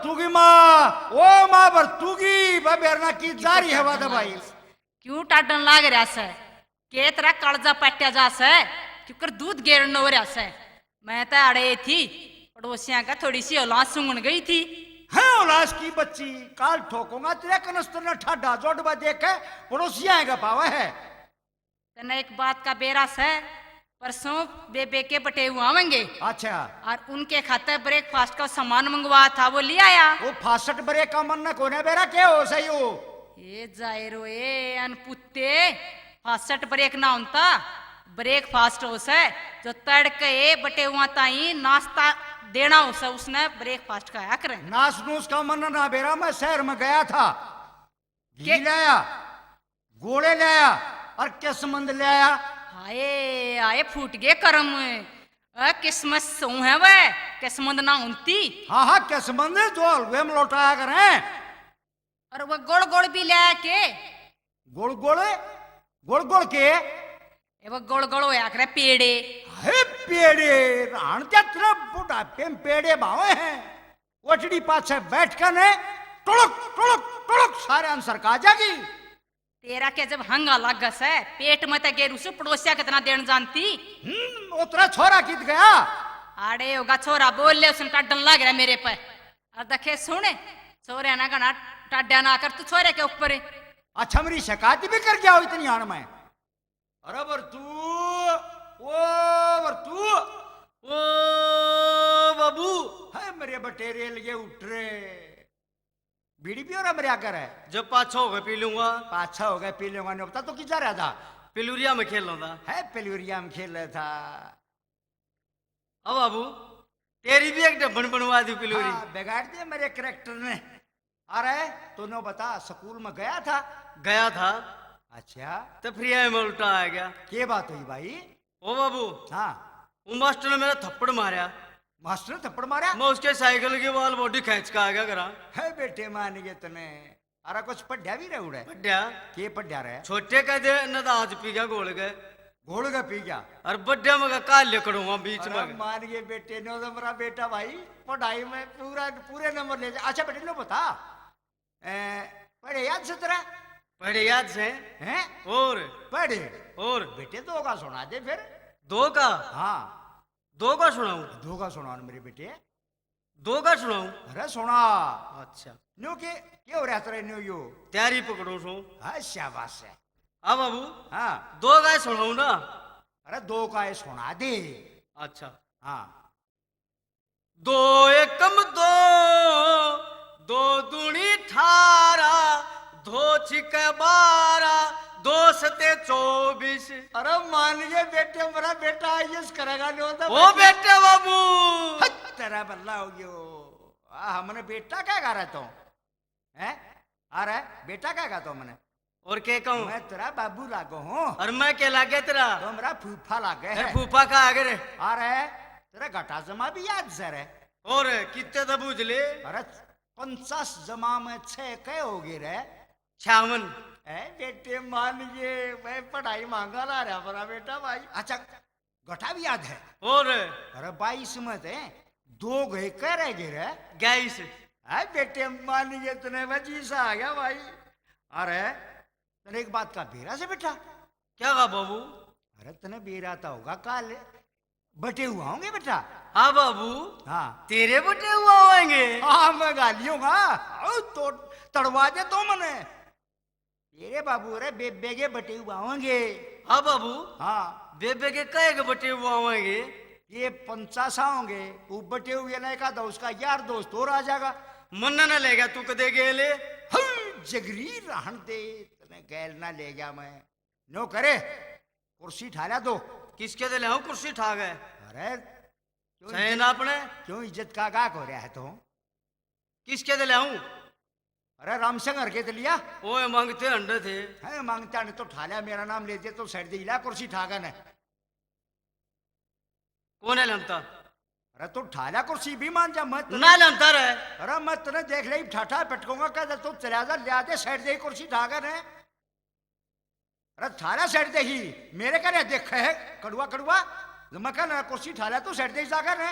भरतूगी माँ, ओ माँ भरतूगी बेरना की जारी है वादा भाई। क्यों टाडन लाग रहा से के तेरा कालजा पट्या जा से क्योंकि दूध गेरन हो रहा से। मैं तो अड़े थी पड़ोसियां का थोड़ी सी औलाद सुंगन गई थी। है औलाद की बच्ची काल ठोकूंगा तेरे कनस्तर न ठाडा जोड़बा देख के पड़ोसियां का पावा है। तेने एक बात का बेरा से परसों बेबे के बटे हुए आवेंगे। अच्छा, और उनके खाते ब्रेकफास्ट का सामान मंगवा था वो ले आया। वो 65 बरे का मन न कोने बेरा क्या हो सही हो। ये जायरो ए अनपुत्ते 65 ब्रेक ना होता ब्रेकफास्ट हो से जो तड़के बटे हुआ ताई नाश्ता देना हो से उसने ब्रेकफास्ट खाया करे। नास नूस का मन ना बेरा मैं शहर में गया था, घी लाया, गोले लाया और किस्मत लाया। हाय आए फूट गए कर्म किस्मत सो है वह किस्मत ना उनती। हाँ हाँ किस्मत जो हलवे में लौटाया करें। और वह गोड़ गोड़ भी ले के गोल गोले गोल गोल के वो गोड़ गोड़ होया करे पेड़े। है पेड़े रान क्या तेरा बुढ़ापे में पेड़े भावे हैं। ओटड़ी पाछे बैठ कर ने टुड़क टुड़क टुड़क सारे आंसर का जागी। तेरा के जब हंगा लग से पेट में तो गेरू से पड़ोसिया कितना देन जानती। उतरा छोरा कित गया। आड़े होगा छोरा बोल ले उसने टाडन लग रहा मेरे पे। और देखे सुने छोरे ना गना टाड्या ना कर तू छोरे के ऊपर। अच्छा मेरी शिकायत भी कर गया हो इतनी आड़ में। अरे बरतू ओ बरतू ओ बाबू है मेरे बटेरे लगे उठ रे। बीड़ी पियो रे मेरे आकर है। जब पाछा होगा पी लूंगा। पाछा हो गया पी लूंगा नहीं बता तो किधर रहा था। पिलूरिया में खेल रहा था। है पेलूरिया में खेल रहा था। अब बाबू तेरी भी एक डब्बन बनवा दी पिलूरी। बिगाड़ दिया मेरे करेक्टर ने। अरे तूने बता स्कूल में गया था। गया था। अच्छा तो फ्री में उल्टा आ गया। क्या बात हुई भाई। ओ बाबू हाँ वो मास्टर ने मेरा थप्पड़ मारा। मास्टर ने थप्पड़ मारा। मैं उसके साइकिल की वाल बॉडी खींच का आ गया करा। है बेटे मान गए तने। अरे कुछ पढ़िया भी रहे उड़े। बढ़िया के पढ़िया रहे। छोटे कह दे न तो आज पी गया गोल गए। घोड़ का पी गया। और बड्डे में काल लेकड़ूंगा बीच अरे में। मान गए बेटे ने तो मेरा बेटा भाई पढ़ाई में पूरा पूरे नंबर ले जा। अच्छा बेटे लो बता पढ़े याद से तेरा। पढ़े याद से हैं और पढ़े और बेटे दो का सुना दे फिर। दो का हाँ दो का सुनाऊं। दो का सुना मेरे बेटे। दो का सुनाऊं। अरे सुना। अच्छा न्यू के क्या हो रहा तेरे न्यू यू। तैयारी पकड़ो सो। हाँ शाबाश है। अब बाबू हाँ दो का सुनाऊं ना। अरे दो का ये सुना दे। अच्छा हाँ दो एकम दो दो दूनी 18 दो छिके 12 दो सते 24। अरे मान गए बेटे मेरा बेटा आईएएस करेगा नहीं होता। ओ बेटे बाबू तेरा बल्ला हो गयो। हमने बेटा क्या गा रहा तो है। अरे बेटा क्या गा तो मैंने। और क्या कहूं। मैं तेरा बाबू लागो हूँ। और मैं क्या लागे तेरा। तो मेरा फूफा लागे है। फूफा का आगे रे। अरे तेरा घटा जमा भी याद सर है। और कितने तो बूझ ले। अरे 50 जमा में 6 कै हो गए रे। 56। है बेटे मान गए मैं पढ़ाई मांगा ला रहा मेरा बेटा भाई। अच्छा घटा भी याद है। और अरे 22 में थे 2 गए कह रह गए रे। 21। है बेटे मान गए तूने वजी सा आ गया भाई। अरे तने एक बात का बेरा से बेटा। क्या कहा बाबू। अरे तने बेरा था होगा काल बटे हुआ होंगे बेटा। हाँ बाबू हाँ तेरे बटे हुआ होंगे। हाँ मैं गालियों का तो तड़वा दे तो मने। तेरे बाबू अरे बेबे के बटे हुआ होंगे। हाँ बाबू हाँ बेबे के कहे के बटे हुआ होंगे। ये 50 होंगे वो बटे हुए नहीं का था उसका यार दोस्त और आ जाएगा। मुन्ना न ले गया तू कदे गेले। जगरी रहन दे तने गैल ना ले गया मैं। नो करे कुर्सी ठाला दो। किसके दे ले आऊं कुर्सी ठा गए। अरे सही ना अपने। क्यों इज्जत का गाक हो रहा है तो। किसके दे ले आऊं। अरे रामशंकर के लिया। ओए मांगते अंडे थे। है मांगता नहीं तो ठाला मेरा नाम ले दे तो साइड दिला कुर्सी ठागा ने। कौन है लमता। अरे तो ठाला कुर्सी भी मान जा मत ना लमता रहे। अरे मैं तुने देख ले ठाठा पटकूंगा क्या तो चला जा ले आते साइड दे कुर्सी ठागा ने। अरे ठाला साइड दे ही मेरे का देख है कड़ुआ कड़ुआ मकान कुर्सी ठाला तो साइड दे जाकर है।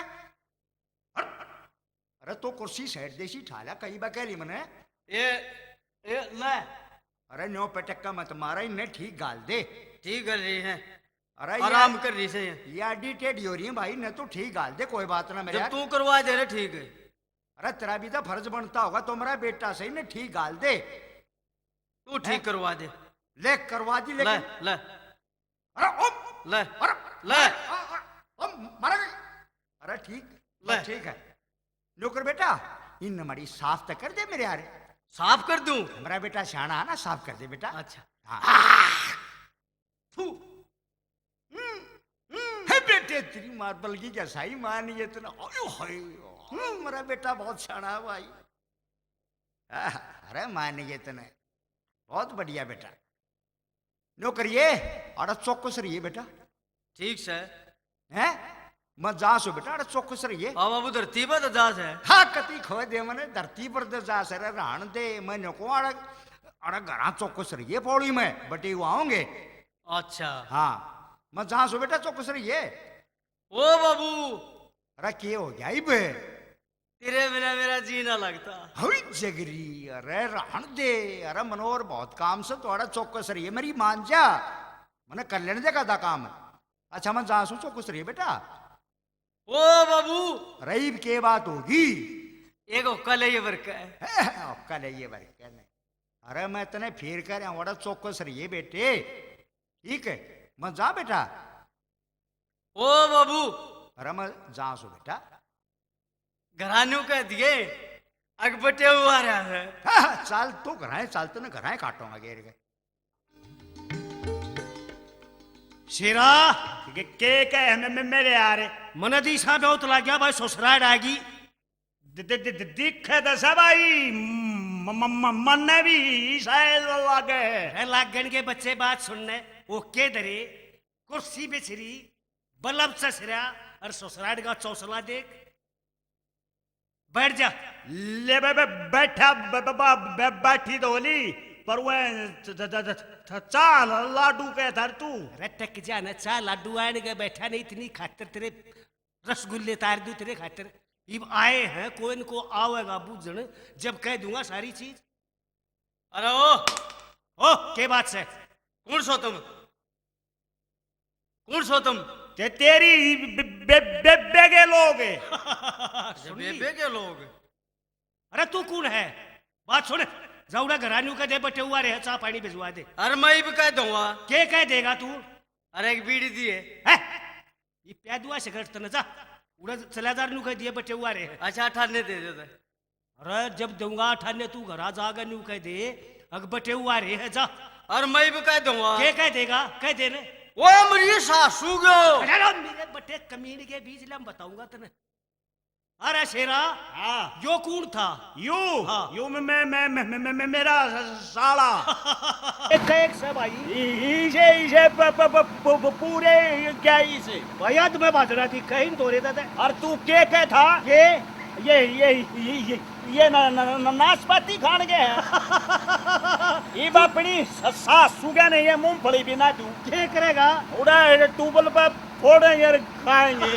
अरे तो कुर्सी साइड देसी ठाला कई बकेली मने ये ले अरे न्यो पटक्का मत मारा इन्हें ठीक गाल दे ठीक कर रही है अरे आराम कर रही से ये एडिटेड हो रही है भाई ने तो ठीक गाल दे कोई बात ना मेरे जब यार तू करवा दे रहे ठीक है अरे तेरा भी तो फर्ज बनता होगा तुम्हारा बेटा सही ने ठीक गाल दे तू ठीक करवा दे ले करवा दी ले लेकिन ले अरे ओ ले अरे ले मारा अरे ठीक ले। ठीक है नौकर बेटा इन हमारी साफ तक कर दे मेरे यार साफ कर दूं हमारा बेटा सियाना है ना साफ कर दे बेटा अच्छा हाँ थू है बेटे तेरी मार्बल की कैसा ही मान ये इतना मेरा बेटा बहुत सियाना है भाई अरे मान ये इतने बहुत बढ़िया बेटा नौकर ये और चौकस रहिए बेटा ठीक से हैं मत जा सो बेटा अरे चौकस रहिए अब बाबू धरती पर तो दास है हाँ कति खो दे मने धरती पर तो जा सर राण दे मैंने को अरे घरा चौकस रहिए पौड़ी में बटे वो आओगे अच्छा हाँ मत जा सो बेटा चौकस रहिए ओ बाबू अरे के हो गया ही बे तेरे बिना मेरा जीना लगता हई जगरी अरे राण दे अरे मनोहर बहुत काम से थोड़ा चौकस रहिए मेरी मान जा मैंने कर लेने देगा था काम अच्छा मैं जा सो चौकस रहिए बेटा ओ बाबू रईब के बात होगी एक कल ये वर्क है कल ये बार कहने अरे मैं तने फिर कर रहा बड़ा चौकस रहिए बेटे ठीक है मैं जा बेटा ओ बाबू अरे मैं जा सो बेटा घरानू कह दिए अगबटे हुआ रहा है चाल तो घराए चाल तो ना घराए काटूंगा घेर के शेरा के हमें मेरे यार मन दिशा बहुत लग गया भाई ससुराल आगी दिखे दसा भाई मन भी शायद लागे लागन के बच्चे बात सुनने ओके दरे कुर्सी पे छिरी बल्लभ ससरा और ससुराल का चौसला देख बैठ जा ले बैठा बैठी दोली पर वह चाल लाडू के धर तू रटक जाना चा लाडू आने के बैठा नहीं इतनी खातर तेरे रसगुल्ले तार दू तेरे खातर अब आए हैं कोई इनको आवेगा बूझन जब कह दूंगा सारी चीज अरे ओ के बात से कौन सो तुम कौन सो तुम तेरी बेबे के लोग बेबे के लोग अरे तू कौन है बात सुन जाऊड़ा घरानू का दे बटे हुआ रहे चाह पानी भिजवा दे अरे मैं भी कह दूंगा के कह देगा तू अरे एक बीड़ी दिए ये पैदुआ सिगरेट तो न जा उड़ा चलादार नु कह दिए बटे हुआ रहे अच्छा अठाने दे देते अरे जब दूंगा अठाने तू घरा जागा नू कह दे अग बटे हुआ रहे जा और मैं भी कह दूंगा के कह देगा कह देने वो मेरी सासू गो अरे मेरे बटे कमीन के बीच लम बताऊंगा तने अरे शेरा हाँ यो कौन था यू हाँ यू मैं मेरा साला एक से भाई इसे पूरे क्या इसे भैया तुम्हें बाजरा थी कहीं तो रहता था और तू के था ये नाशपाती खान के है ये बापड़ी सासू क्या नहीं है मूंगफली बिना तू क्या करेगा उड़ा ट्यूबल पर फोड़े यार खाएंगे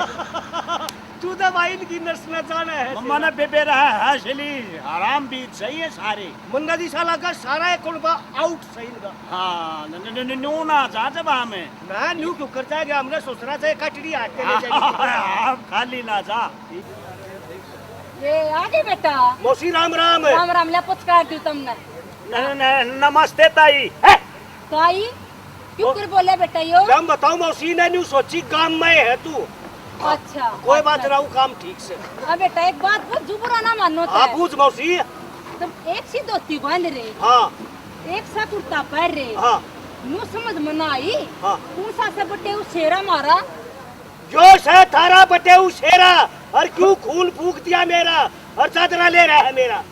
तू तो भाई इनकी नर्स में जाना है मना बेबे रहा है असली आराम भी सही है सारे मुन्ना जी साला का सारा एक कुनबा आउट सही लगा हाँ न्यू ना जा जब हमें ना न्यू क्यों करता है हमने ससुरा से कटड़ी आटे ले जाएगी आप खाली ना जा ये आगे बेटा मौसी राम राम राम राम ले पुचकार दू तुमने नमस्ते ताई ताई क्यों कर बोले बेटा यो हम बताओ मौसी ने न्यू सोची काम में है तू अच्छा कोई बात ना काम ठीक से हाँ बेटा एक बात बहुत जुबरा ना मानो हाँ पूछ मौसी तुम एक सी धोती बांध रहे हाँ एक सा कुर्ता पहन रहे हाँ नु समझ में ना आई हाँ कौन सा सब बटे शेरा मारा जो से थारा बटे शेरा और क्यों खून फूक दिया मेरा और चादरा ले रहा है मेरा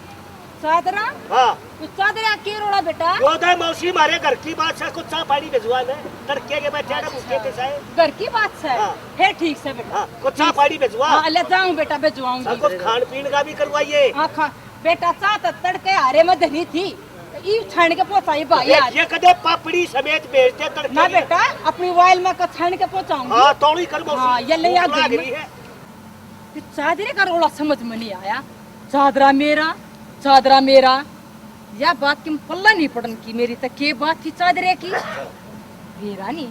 चादरा हाँ तो चादरा के रोड़ा बेटा जो दे मौसी मारे घर की बात से कुछ चाह पानी भिजवा दे तड़के के बैठे ना उसके पे से घर की बात से हाँ। है ठीक से बेटा हाँ कुछ चाह पानी भिजवा हाँ ले जाऊं बेटा भिजवाऊंगी सब कुछ खान पीन का भी करवाइए हाँ खा बेटा चाह तड़के हारे में धनी थी ई छान के पहुंचाई भाई आज ये कदे पापड़ी समेत बेचते तड़के ना बेटा अपनी वाइल में छान के पहुंचाऊंगी हाँ तोड़ी कर मौसी हाँ, ये ले आ भूख लग गई। रही है चादरे का रोड़ा समझ में नहीं आया चादरा मेरा या बात की पल्ला नहीं पड़न की मेरी तक के बात थी चादरे की मेरा नहीं